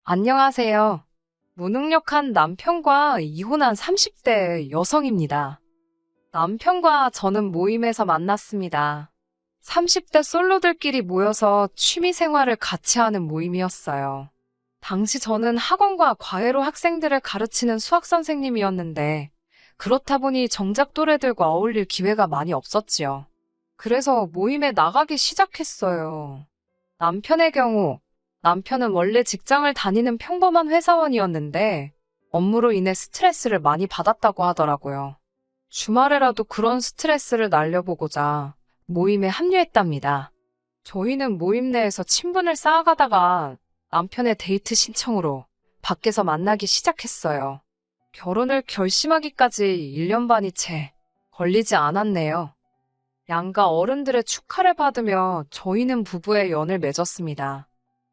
안녕하세요. 무능력한 남편과 이혼한 30대 여성입니다. 남편과 저는 모임에서 만났습니다. 30대 솔로들끼리 모여서 취미 생활을 같이 하는 모임이었어요. 당시 저는 학원과 과외로 학생들을 가르치는 수학 선생님이었는데, 그렇다 보니 정작 또래들과 어울릴 기회가 많이 없었지요. 그래서 모임에 나가기 시작했어요. 남편의 경우, 남편은 원래 직장을 다니는 평범한 회사원이었는데 업무로 인해 스트레스를 많이 받았다고 하더라고요. 주말에라도 그런 스트레스를 날려보고자 모임에 합류했답니다. 저희는 모임 내에서 친분을 쌓아가다가 남편의 데이트 신청으로 밖에서 만나기 시작했어요. 결혼을 결심하기까지 1년 반이 채 걸리지 않았네요. 양가 어른들의 축하를 받으며 저희는 부부의 연을 맺었습니다.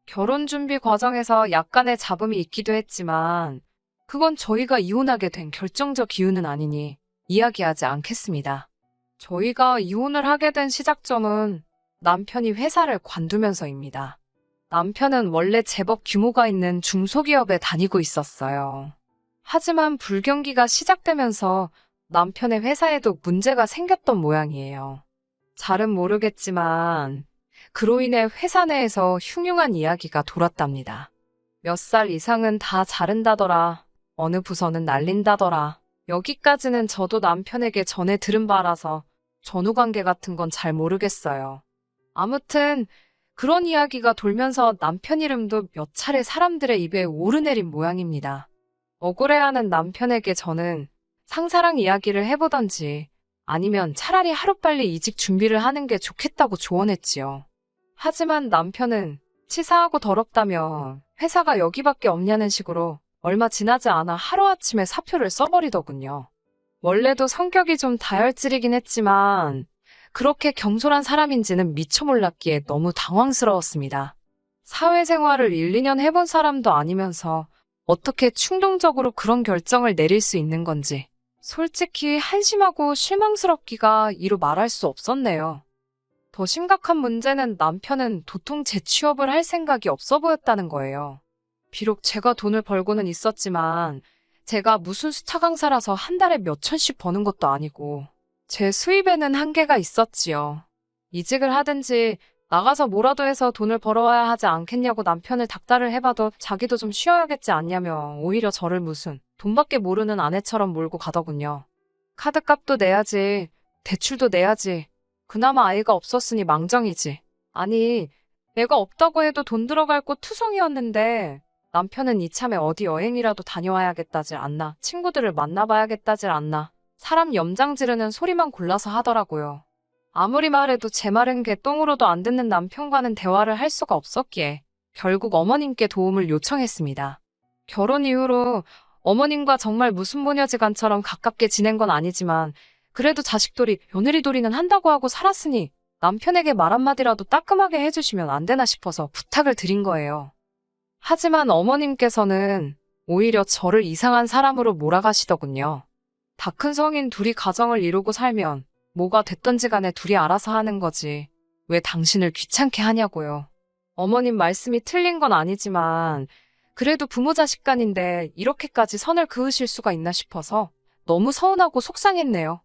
결혼 준비 과정에서 약간의 잡음이 있기도 했지만 그건 저희가 이혼하게 된 결정적 이유는 아니니 이야기하지 않겠습니다. 저희가 이혼을 하게 된 시작점은 남편이 회사를 관두면서입니다. 남편은 원래 제법 규모가 있는 중소기업에 다니고 있었어요. 하지만 불경기가 시작되면서 남편의 회사에도 문제가 생겼던 모양이에요. 잘은 모르겠지만 그로 인해 회사 내에서 흉흉한 이야기가 돌았답니다. 몇 살 이상은 다 자른다더라. 어느 부서는 날린다더라. 여기까지는 저도 남편에게 전해 들은 바라서 전후관계 같은 건 잘 모르겠어요. 아무튼 그런 이야기가 돌면서 남편 이름도 몇 차례 사람들의 입에 오르내린 모양입니다. 억울해하는 남편에게 저는 상사랑 이야기를 해보던지 아니면 차라리 하루빨리 이직 준비를 하는 게 좋겠다고 조언했지요. 하지만 남편은 치사하고 더럽다며 회사가 여기밖에 없냐는 식으로 얼마 지나지 않아 하루아침에 사표를 써버리더군요. 원래도 성격이 좀 다혈질이긴 했지만 그렇게 경솔한 사람인지는 미처 몰랐기에 너무 당황스러웠습니다. 사회생활을 1, 2년 해본 사람도 아니면서 어떻게 충동적으로 그런 결정을 내릴 수 있는 건지 솔직히 한심하고 실망스럽기가 이루 말할 수 없었네요. 더 심각한 문제는 남편은 도통 재취업을 할 생각이 없어 보였다는 거예요. 비록 제가 돈을 벌고는 있었지만 제가 무슨 스타 강사라서 한 달에 몇 천씩 버는 것도 아니고 제 수입에는 한계가 있었지요. 이직을 하든지 나가서 뭐라도 해서 돈을 벌어와야 하지 않겠냐고 남편을 닥달을 해봐도 자기도 좀 쉬어야겠지 않냐며 오히려 저를 무슨 돈밖에 모르는 아내처럼 몰고 가더군요. 카드값도 내야지, 대출도 내야지. 그나마 아이가 없었으니 망정이지. 아니, 애가 없다고 해도 돈 들어갈 곳 투성이었는데 남편은 이참에 어디 여행이라도 다녀와야겠다질 않나, 친구들을 만나봐야겠다질 않나, 사람 염장 지르는 소리만 골라서 하더라고요. 아무리 말해도 제 말은 개똥으로도 안 듣는 남편과는 대화를 할 수가 없었기에 결국 어머님께 도움을 요청했습니다. 결혼 이후로 어머님과 정말 무슨 모녀지간처럼 가깝게 지낸 건 아니지만 그래도 자식돌이 며느리돌이는 한다고 하고 살았으니 남편에게 말 한마디라도 따끔하게 해주시면 안 되나 싶어서 부탁을 드린 거예요. 하지만 어머님께서는 오히려 저를 이상한 사람으로 몰아가시더군요. 다 큰 성인 둘이 가정을 이루고 살면 뭐가 됐던지 간에 둘이 알아서 하는 거지. 왜 당신을 귀찮게 하냐고요. 어머님 말씀이 틀린 건 아니지만 그래도 부모 자식 간인데 이렇게까지 선을 그으실 수가 있나 싶어서 너무 서운하고 속상했네요.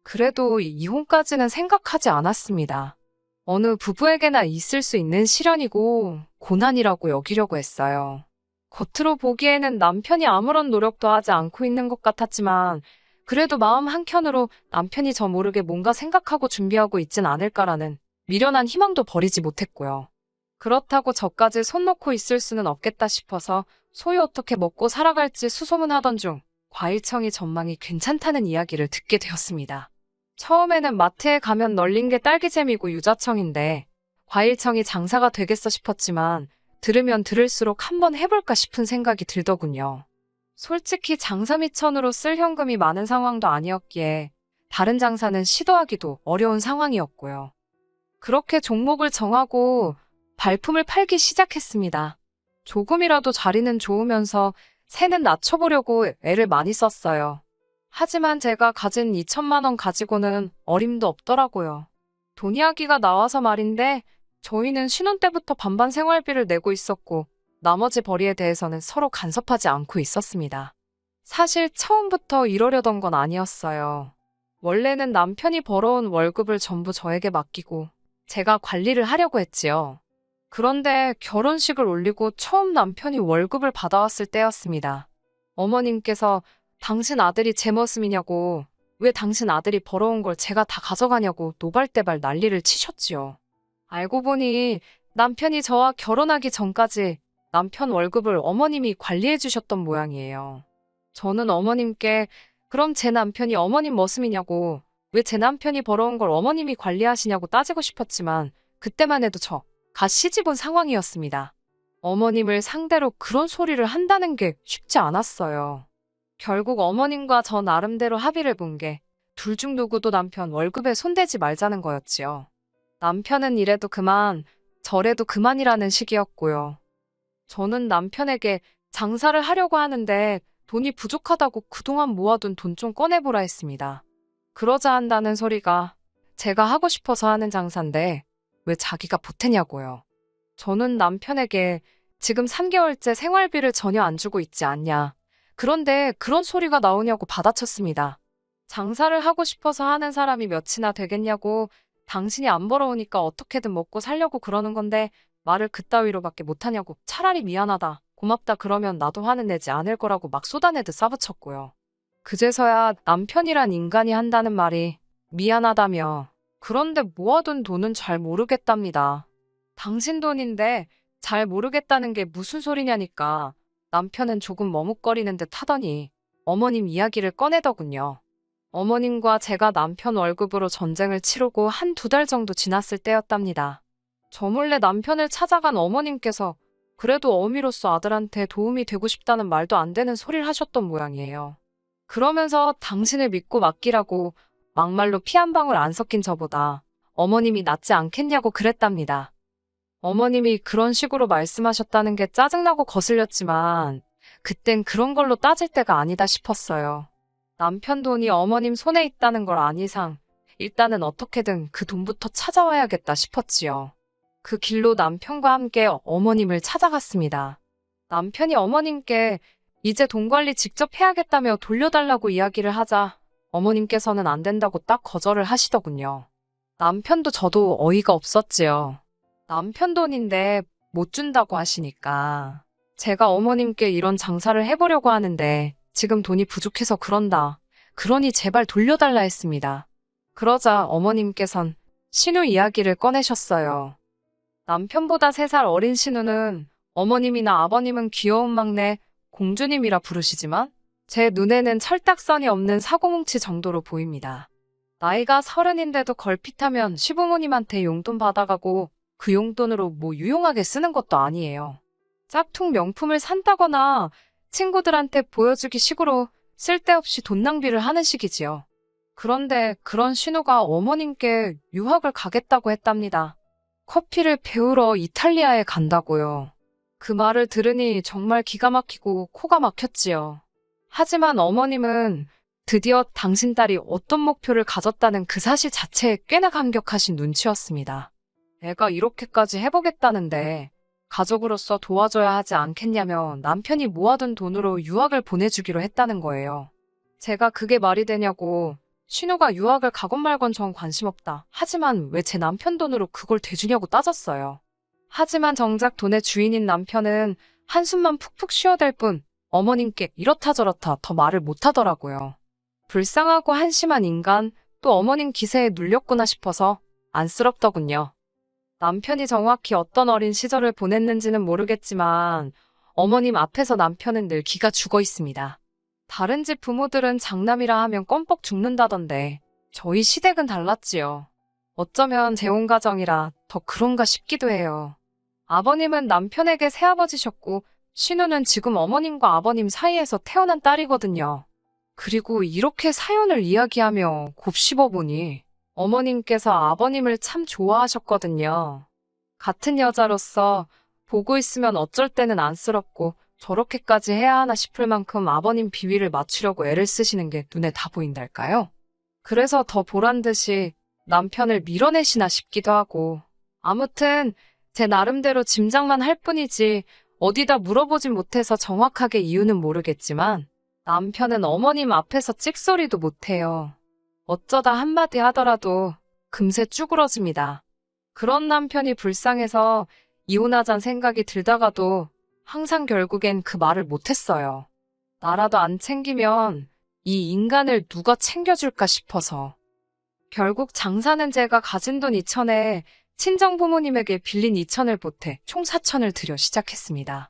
그래도 이혼까지는 생각하지 않았습니다. 어느 부부에게나 있을 수 있는 시련이고 고난이라고 여기려고 했어요. 겉으로 보기에는 남편이 아무런 노력도 하지 않고 있는 것 같았지만 그래도 마음 한켠으로 남편이 저 모르게 뭔가 생각하고 준비하고 있진 않을까라는 미련한 희망도 버리지 못했고요. 그렇다고 저까지 손 놓고 있을 수는 없겠다 싶어서 소유 어떻게 먹고 살아갈지 수소문하던 중 과일청이 전망이 괜찮다는 이야기를 듣게 되었습니다. 처음에는 마트에 가면 널린 게 딸기잼이고 유자청인데 과일청이 장사가 되겠어 싶었지만 들으면 들을수록 한번 해볼까 싶은 생각이 들더군요. 솔직히 장사 미천으로 쓸 현금이 많은 상황도 아니었기에 다른 장사는 시도하기도 어려운 상황이었고요. 그렇게 종목을 정하고 발품을 팔기 시작했습니다. 조금이라도 자리는 좋으면서 새는 낮춰보려고 애를 많이 썼어요. 하지만 제가 가진 2천만 원 가지고는 어림도 없더라고요. 돈 이야기가 나와서 말인데 저희는 신혼 때부터 반반 생활비를 내고 있었고 나머지 벌이에 대해서는 서로 간섭하지 않고 있었습니다. 사실 처음부터 이러려던 건 아니었어요. 원래는 남편이 벌어온 월급을 전부 저에게 맡기고 제가 관리를 하려고 했지요. 그런데 결혼식을 올리고 처음 남편이 월급을 받아왔을 때였습니다. 어머님께서 당신 아들이 제 모습이냐고, 왜 당신 아들이 벌어온 걸 제가 다 가져가냐고 노발대발 난리를 치셨지요. 알고 보니 남편이 저와 결혼하기 전까지 남편 월급을 어머님이 관리해 주셨던 모양이에요. 저는 어머님께 그럼 제 남편이 어머님 머슴이냐고, 왜 제 남편이 벌어온 걸 어머님이 관리하시냐고 따지고 싶었지만 그때만 해도 저 갓 시집 온 상황이었습니다. 어머님을 상대로 그런 소리를 한다는 게 쉽지 않았어요. 결국 어머님과 저 나름대로 합의를 본 게 둘 중 누구도 남편 월급에 손대지 말자는 거였지요. 남편은 이래도 그만, 저래도 그만이라는 식이었고요. 저는 남편에게 장사를 하려고 하는데 돈이 부족하다고 그동안 모아둔 돈 좀 꺼내보라 했습니다. 그러자 한다는 소리가 제가 하고 싶어서 하는 장사인데 왜 자기가 보태냐고요. 저는 남편에게 지금 3개월째 생활비를 전혀 안 주고 있지 않냐. 그런데 그런 소리가 나오냐고 받아쳤습니다. 장사를 하고 싶어서 하는 사람이 몇이나 되겠냐고, 당신이 안 벌어오니까 어떻게든 먹고 살려고 그러는 건데 말을 그따위로밖에 못하냐고, 차라리 미안하다, 고맙다 그러면 나도 화는 내지 않을 거라고 막 쏟아내듯 싸붙였고요. 그제서야 남편이란 인간이 한다는 말이 미안하다며, 그런데 모아둔 돈은 잘 모르겠답니다. 당신 돈인데 잘 모르겠다는 게 무슨 소리냐니까 남편은 조금 머뭇거리는 듯 하더니 어머님 이야기를 꺼내더군요. 어머님과 제가 남편 월급으로 전쟁을 치르고 한 2달 정도 지났을 때였답니다. 저 몰래 남편을 찾아간 어머님께서 그래도 어미로서 아들한테 도움이 되고 싶다는 말도 안 되는 소리를 하셨던 모양이에요. 그러면서 당신을 믿고 맡기라고 막말로 피 한 방울 안 섞인 저보다 어머님이 낫지 않겠냐고 그랬답니다. 어머님이 그런 식으로 말씀하셨다는 게 짜증나고 거슬렸지만 그땐 그런 걸로 따질 때가 아니다 싶었어요. 남편 돈이 어머님 손에 있다는 걸 안 이상 일단은 어떻게든 그 돈부터 찾아와야겠다 싶었지요. 그 길로 남편과 함께 어머님을 찾아갔습니다. 남편이 어머님께 이제 돈 관리 직접 해야겠다며 돌려달라고 이야기를 하자 어머님께서는 안 된다고 딱 거절을 하시더군요. 남편도 저도 어이가 없었지요. 남편 돈인데 못 준다고 하시니까. 제가 어머님께 이런 장사를 해보려고 하는데 지금 돈이 부족해서 그런다. 그러니 제발 돌려달라 했습니다. 그러자 어머님께선 신우 이야기를 꺼내셨어요. 남편보다 3살 어린 신우는 어머님이나 아버님은 귀여운 막내 공주님이라 부르시지만 제 눈에는 철딱선이 없는 사고뭉치 정도로 보입니다. 나이가 30인데도 걸핏하면 시부모님한테 용돈 받아가고 그 용돈으로 뭐 유용하게 쓰는 것도 아니에요. 짝퉁 명품을 산다거나 친구들한테 보여주기 식으로 쓸데없이 돈 낭비를 하는 식이지요. 그런데 그런 신우가 어머님께 유학을 가겠다고 했답니다. 커피를 배우러 이탈리아에 간다고요. 그 말을 들으니 정말 기가 막히고 코가 막혔지요. 하지만 어머님은 드디어 당신 딸이 어떤 목표를 가졌다는 그 사실 자체에 꽤나 감격하신 눈치였습니다. 애가 이렇게까지 해보겠다는데 가족으로서 도와줘야 하지 않겠냐며 남편이 모아둔 돈으로 유학을 보내주기로 했다는 거예요. 제가 그게 말이 되냐고, 신우가 유학을 가건 말건 전 관심 없다. 하지만 왜 제 남편 돈으로 그걸 대주냐고 따졌어요. 하지만 정작 돈의 주인인 남편은 한숨만 푹푹 쉬어댈 뿐 어머님께 이렇다 저렇다 더 말을 못하더라고요. 불쌍하고 한심한 인간, 또 어머님 기세에 눌렸구나 싶어서 안쓰럽더군요. 남편이 정확히 어떤 어린 시절을 보냈는지는 모르겠지만 어머님 앞에서 남편은 늘 기가 죽어 있습니다. 다른 집 부모들은 장남이라 하면 껌뻑 죽는다던데 저희 시댁은 달랐지요. 어쩌면 재혼 가정이라 더 그런가 싶기도 해요. 아버님은 남편에게 새아버지셨고 신우는 지금 어머님과 아버님 사이에서 태어난 딸이거든요. 그리고 이렇게 사연을 이야기하며 곱씹어보니 어머님께서 아버님을 참 좋아하셨거든요. 같은 여자로서 보고 있으면 어쩔 때는 안쓰럽고 저렇게까지 해야 하나 싶을 만큼 아버님 비위를 맞추려고 애를 쓰시는 게 눈에 다 보인달까요? 그래서 더 보란듯이 남편을 밀어내시나 싶기도 하고. 아무튼 제 나름대로 짐작만 할 뿐이지 어디다 물어보진 못해서 정확하게 이유는 모르겠지만 남편은 어머님 앞에서 찍소리도 못해요. 어쩌다 한마디 하더라도 금세 쭈그러집니다. 그런 남편이 불쌍해서 이혼하잔 생각이 들다가도 항상 결국엔 그 말을 못했어요. 나라도 안 챙기면 이 인간을 누가 챙겨줄까 싶어서. 결국 장사는 제가 가진 돈 2천에 친정 부모님에게 빌린 2천을 보태 총 4천을 들여 시작했습니다.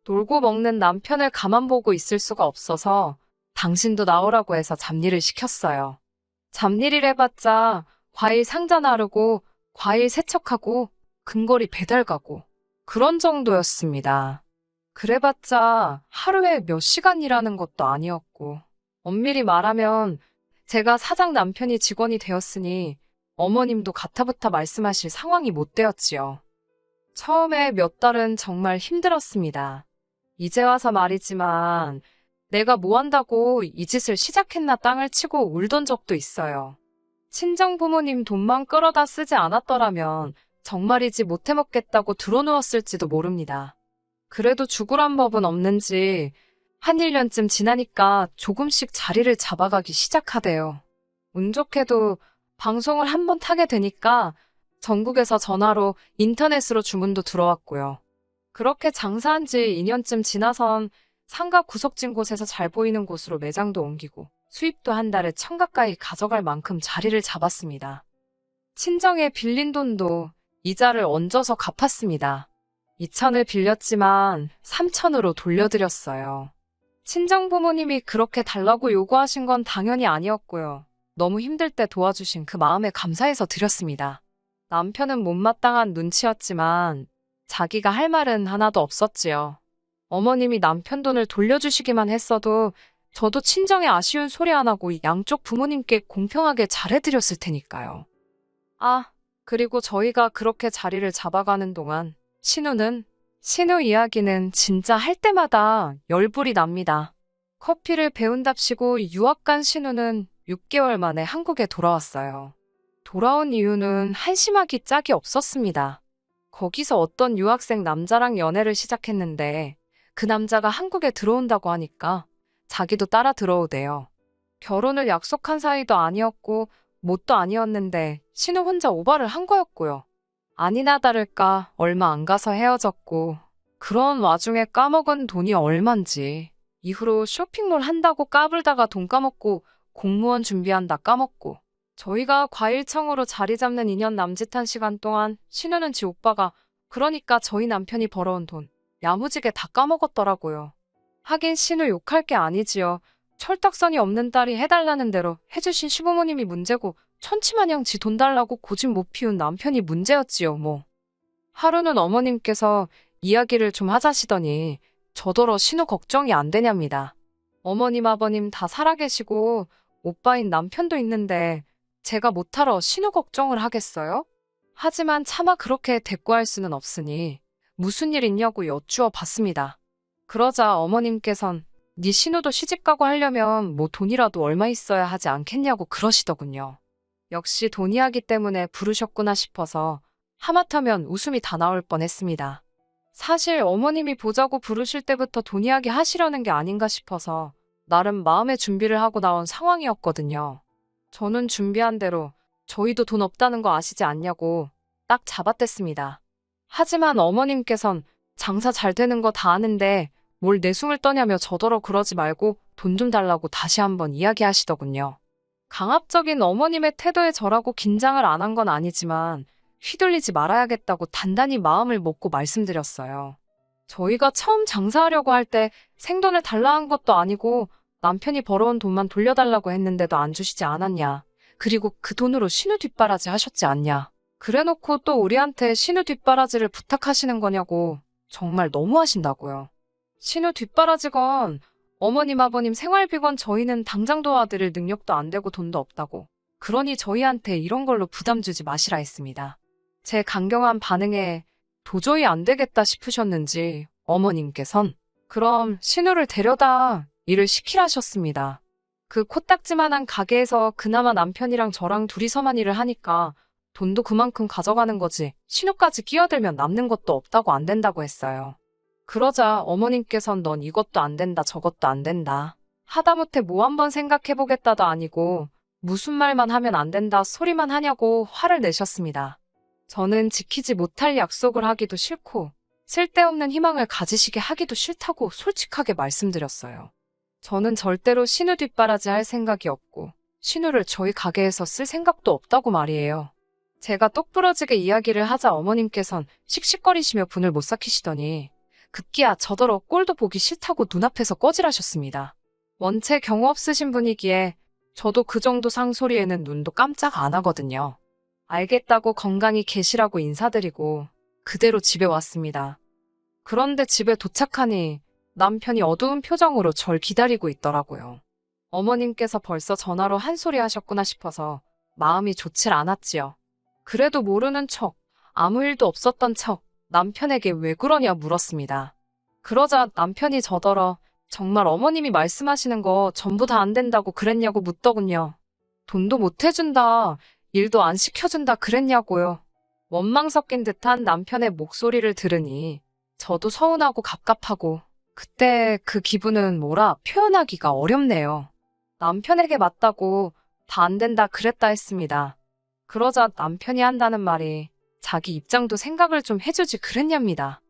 놀고 먹는 남편을 가만 보고 있을 수가 없어서 당신도 나오라고 해서 잡일을 시켰어요. 잡일을 해봤자 과일 상자 나르고 과일 세척하고 근거리 배달 가고 그런 정도였습니다. 그래봤자 하루에 몇 시간 일하는 것도 아니었고 엄밀히 말하면 제가 사장 남편이 직원이 되었으니 어머님도 가타부타 말씀하실 상황이 못 되었지요. 처음에 몇 달은 정말 힘들었습니다. 이제 와서 말이지만 내가 뭐 한다고 이 짓을 시작했나 땅을 치고 울던 적도 있어요. 친정 부모님 돈만 끌어다 쓰지 않았더라면 정말이지 못해 먹겠다고 들어누웠을지도 모릅니다. 그래도 죽으란 법은 없는지 한 1년쯤 지나니까 조금씩 자리를 잡아가기 시작하대요. 운 좋게도 방송을 한번 타게 되니까 전국에서 전화로 인터넷으로 주문도 들어왔고요. 그렇게 장사한 지 2년쯤 지나선 상가 구석진 곳에서 잘 보이는 곳으로 매장도 옮기고 수입도 한 달에 1,000 가까이 가져갈 만큼 자리를 잡았습니다. 친정에 빌린 돈도 이자를 얹어서 갚았습니다. 2천을 빌렸지만 3천으로 돌려드렸어요. 친정 부모님이 그렇게 달라고 요구하신 건 당연히 아니었고요. 너무 힘들 때 도와주신 그 마음에 감사해서 드렸습니다. 남편은 못마땅한 눈치였지만 자기가 할 말은 하나도 없었지요. 어머님이 남편 돈을 돌려주시기만 했어도 저도 친정에 아쉬운 소리 안 하고 양쪽 부모님께 공평하게 잘해드렸을 테니까요. 아, 그리고 저희가 그렇게 자리를 잡아가는 동안 신우 이야기는 진짜 할 때마다 열불이 납니다. 커피를 배운답시고 유학 간 신우는 6개월 만에 한국에 돌아왔어요. 돌아온 이유는 한심하기 짝이 없었습니다. 거기서 어떤 유학생 남자랑 연애를 시작했는데 그 남자가 한국에 들어온다고 하니까 자기도 따라 들어오대요. 결혼을 약속한 사이도 아니었고 뭣도 아니었는데 신우 혼자 오바를 한 거였고요. 아니나 다를까 얼마 안 가서 헤어졌고 그런 와중에 까먹은 돈이 얼만지 이후로 쇼핑몰 한다고 까불다가 돈 까먹고 공무원 준비한다 까먹고 저희가 과일청으로 자리 잡는 2년 남짓한 시간 동안 신우는 지 오빠가 그러니까 저희 남편이 벌어온 돈 야무지게 다 까먹었더라고요. 하긴 신우 욕할 게 아니지요. 철딱선이 없는 딸이 해달라는 대로 해주신 시부모님이 문제고 천치마냥 지 돈 달라고 고집 못 피운 남편이 문제였지요 뭐. 하루는 어머님께서 이야기를 좀 하자시더니 저더러 신우 걱정이 안 되냐입니다. 어머님 아버님 다 살아계시고 오빠인 남편도 있는데 제가 못하러 신우 걱정을 하겠어요? 하지만 차마 그렇게 대꾸할 수는 없으니 무슨 일 있냐고 여쭈어 봤습니다. 그러자 어머님께선 네 신우도 시집가고 하려면 뭐 돈이라도 얼마 있어야 하지 않겠냐고 그러시더군요. 역시 돈 이야기 때문에 부르셨구나 싶어서 하마터면 웃음이 다 나올 뻔했습니다. 사실 어머님이 보자고 부르실 때부터 돈 이야기 하시려는 게 아닌가 싶어서 나름 마음의 준비를 하고 나온 상황이었거든요. 저는 준비한 대로 저희도 돈 없다는 거 아시지 않냐고 딱 잡아댔습니다. 하지만 어머님께선 장사 잘 되는 거 다 아는데 뭘 내숭을 떠냐며 저더러 그러지 말고 돈 좀 달라고 다시 한번 이야기하시더군요. 강압적인 어머님의 태도에 저라고 긴장을 안 한 건 아니지만 휘둘리지 말아야겠다고 단단히 마음을 먹고 말씀드렸어요. 저희가 처음 장사하려고 할 때 생돈을 달라 한 것도 아니고 남편이 벌어온 돈만 돌려달라고 했는데도 안 주시지 않았냐. 그리고 그 돈으로 신우 뒷바라지 하셨지 않냐. 그래놓고 또 우리한테 신우 뒷바라지를 부탁하시는 거냐고 정말 너무하신다고요. 신우 뒷바라지건 어머님 아버님 생활비건 저희는 당장 도와드릴 능력도 안 되고 돈도 없다고. 그러니 저희한테 이런 걸로 부담 주지 마시라 했습니다. 제 강경한 반응에 도저히 안 되겠다 싶으셨는지 어머님께선 그럼 신우를 데려다 일을 시키라셨습니다. 그 코딱지만한 가게에서 그나마 남편이랑 저랑 둘이서만 일을 하니까 돈도 그만큼 가져가는 거지 신우까지 끼어들면 남는 것도 없다고 안 된다고 했어요. 그러자 어머님께선 넌 이것도 안 된다, 저것도 안 된다. 하다못해 뭐 한번 생각해보겠다도 아니고 무슨 말만 하면 안 된다 소리만 하냐고 화를 내셨습니다. 저는 지키지 못할 약속을 하기도 싫고 쓸데없는 희망을 가지시게 하기도 싫다고 솔직하게 말씀드렸어요. 저는 절대로 신우 뒷바라지 할 생각이 없고 신우를 저희 가게에서 쓸 생각도 없다고 말이에요. 제가 똑부러지게 이야기를 하자 어머님께선 씩씩거리시며 분을 못 삭히시더니 급기야 저더러 꼴도 보기 싫다고 눈앞에서 꺼지라셨습니다. 원체 경우 없으신 분이기에 저도 그 정도 상소리에는 눈도 깜짝 안 하거든요. 알겠다고 건강히 계시라고 인사드리고 그대로 집에 왔습니다. 그런데 집에 도착하니 남편이 어두운 표정으로 절 기다리고 있더라고요. 어머님께서 벌써 전화로 한 소리 하셨구나 싶어서 마음이 좋질 않았지요. 그래도 모르는 척, 아무 일도 없었던 척 남편에게 왜 그러냐 물었습니다. 그러자 남편이 저더러 정말 어머님이 말씀하시는 거 전부 다 안 된다고 그랬냐고 묻더군요. 돈도 못 해준다, 일도 안 시켜준다 그랬냐고요. 원망 섞인 듯한 남편의 목소리를 들으니 저도 서운하고 갑갑하고 그때 그 기분은 뭐라 표현하기가 어렵네요. 남편에게 맞다고 다 안 된다 그랬다 했습니다. 그러자 남편이 한다는 말이 자기 입장도 생각을 좀 해주지 그랬냐입니다.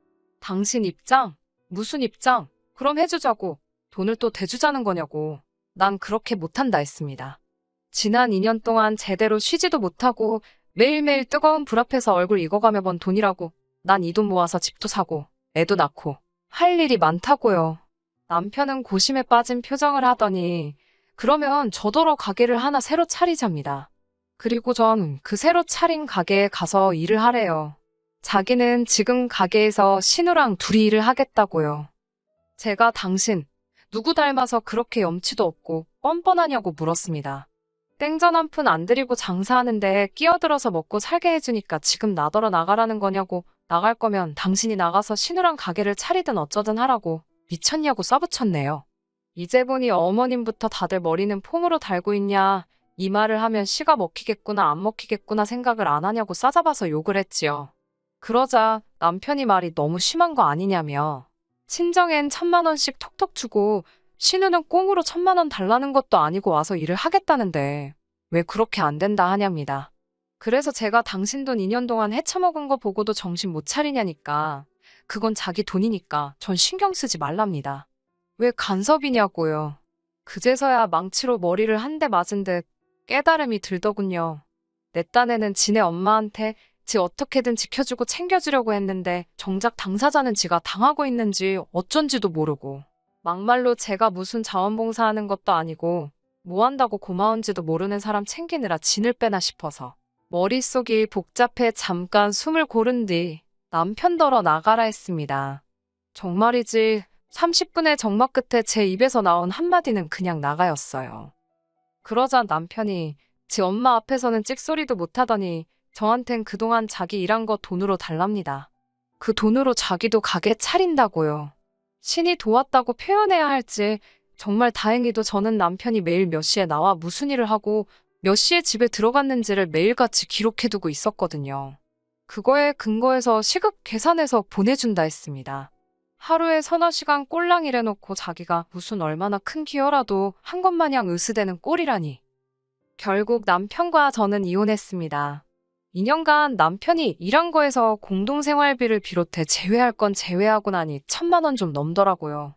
당신 입장? 무슨 입장? 그럼 해주자고. 돈을 또 대주자는 거냐고. 난 그렇게 못한다 했습니다. 지난 2년 동안 제대로 쉬지도 못하고 매일매일 뜨거운 불 앞에서 얼굴 익어가며 번 돈이라고. 난 이 돈 모아서 집도 사고 애도 낳고 할 일이 많다고요. 남편은 고심에 빠진 표정을 하더니 그러면 저더러 가게를 하나 새로 차리자입니다. 그리고 전 그 새로 차린 가게에 가서 일을 하래요. 자기는 지금 가게에서 신우랑 둘이 일을 하겠다고요. 제가 당신 누구 닮아서 그렇게 염치도 없고 뻔뻔하냐고 물었습니다. 땡전 한 푼 안 들이고 장사하는데 끼어들어서 먹고 살게 해주니까 지금 나더러 나가라는 거냐고. 나갈 거면 당신이 나가서 신우랑 가게를 차리든 어쩌든 하라고. 미쳤냐고 써붙였네요. 이제 보니 어머님부터 다들 머리는 폼으로 달고 있냐. 이 말을 하면 씨가 먹히겠구나 안 먹히겠구나 생각을 안 하냐고 싸잡아서 욕을 했지요. 그러자 남편이 말이 너무 심한 거 아니냐며. 친정엔 1,000만 원씩 톡톡 주고 신우는 꽁으로 1,000만 원 달라는 것도 아니고 와서 일을 하겠다는데 왜 그렇게 안 된다 하냐입니다. 그래서 제가 당신 돈 2년 동안 헤쳐먹은 거 보고도 정신 못 차리냐니까. 그건 자기 돈이니까 전 신경 쓰지 말랍니다. 왜 간섭이냐고요. 그제서야 망치로 머리를 한 대 맞은 듯 깨달음이 들더군요. 내 딴에는 지네 엄마한테 지 어떻게든 지켜주고 챙겨주려고 했는데 정작 당사자는 지가 당하고 있는지 어쩐지도 모르고 막말로 제가 무슨 자원봉사하는 것도 아니고 뭐 한다고 고마운지도 모르는 사람 챙기느라 진을 빼나 싶어서 머릿속이 복잡해 잠깐 숨을 고른 뒤 남편더러 나가라 했습니다. 정말이지 30분의 정막 끝에 제 입에서 나온 한마디는 그냥 나가였어요. 그러자 남편이 지 엄마 앞에서는 찍소리도 못하더니 저한텐 그동안 자기 일한 거 돈으로 달랍니다. 그 돈으로 자기도 가게 차린다고요. 신이 도왔다고 표현해야 할지 정말 다행히도 저는 남편이 매일 몇 시에 나와 무슨 일을 하고 몇 시에 집에 들어갔는지를 매일같이 기록해두고 있었거든요. 그거에 근거해서 시급 계산해서 보내준다 했습니다. 하루에 서너 시간 꼴랑 일해놓고 자기가 무슨 얼마나 큰 기여라도 한 것 마냥 으스대는 꼴이라니. 결국 남편과 저는 이혼했습니다. 2년간 남편이 일한 거에서 공동생활비를 비롯해 제외할 건 제외하고 나니 1,000만 원 좀 넘더라고요.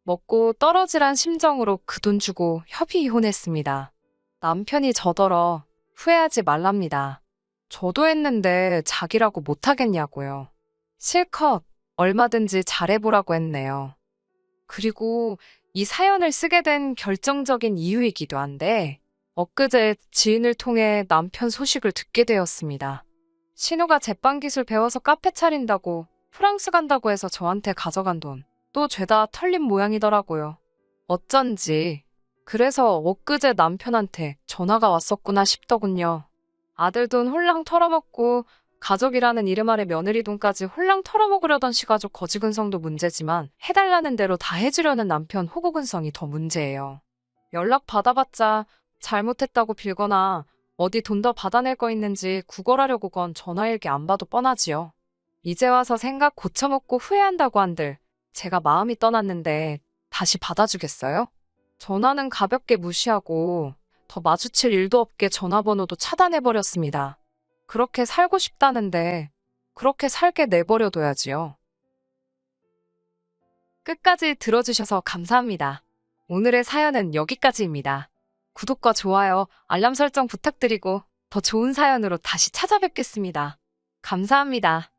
먹고 떨어지란 심정으로 그 돈 주고 협의 이혼했습니다. 남편이 저더러 후회하지 말랍니다. 저도 했는데 자기라고 못하겠냐고요. 실컷 얼마든지 잘해보라고 했네요. 그리고 이 사연을 쓰게 된 결정적인 이유이기도 한데 엊그제 지인을 통해 남편 소식을 듣게 되었습니다. 신우가 제빵기술 배워서 카페 차린다고 프랑스 간다고 해서 저한테 가져간 돈 또 죄다 털린 모양이더라고요. 어쩐지 그래서 엊그제 남편한테 전화가 왔었구나 싶더군요. 아들 돈 홀랑 털어먹고 가족이라는 이름 아래 며느리 돈까지 홀랑 털어먹으려던 시가족 거지근성도 문제지만 해달라는 대로 다 해주려는 남편 호구근성이 더 문제예요. 연락 받아봤자 잘못했다고 빌거나 어디 돈 더 받아낼 거 있는지 구걸하려고 건 전화일기 안 봐도 뻔하지요. 이제 와서 생각 고쳐먹고 후회한다고 한들 제가 마음이 떠났는데 다시 받아주겠어요? 전화는 가볍게 무시하고 더 마주칠 일도 없게 전화번호도 차단해버렸습니다. 그렇게 살고 싶다는데 그렇게 살게 내버려둬야지요. 끝까지 들어주셔서 감사합니다. 오늘의 사연은 여기까지입니다. 구독과 좋아요, 알람 설정 부탁드리고 더 좋은 사연으로 다시 찾아뵙겠습니다. 감사합니다.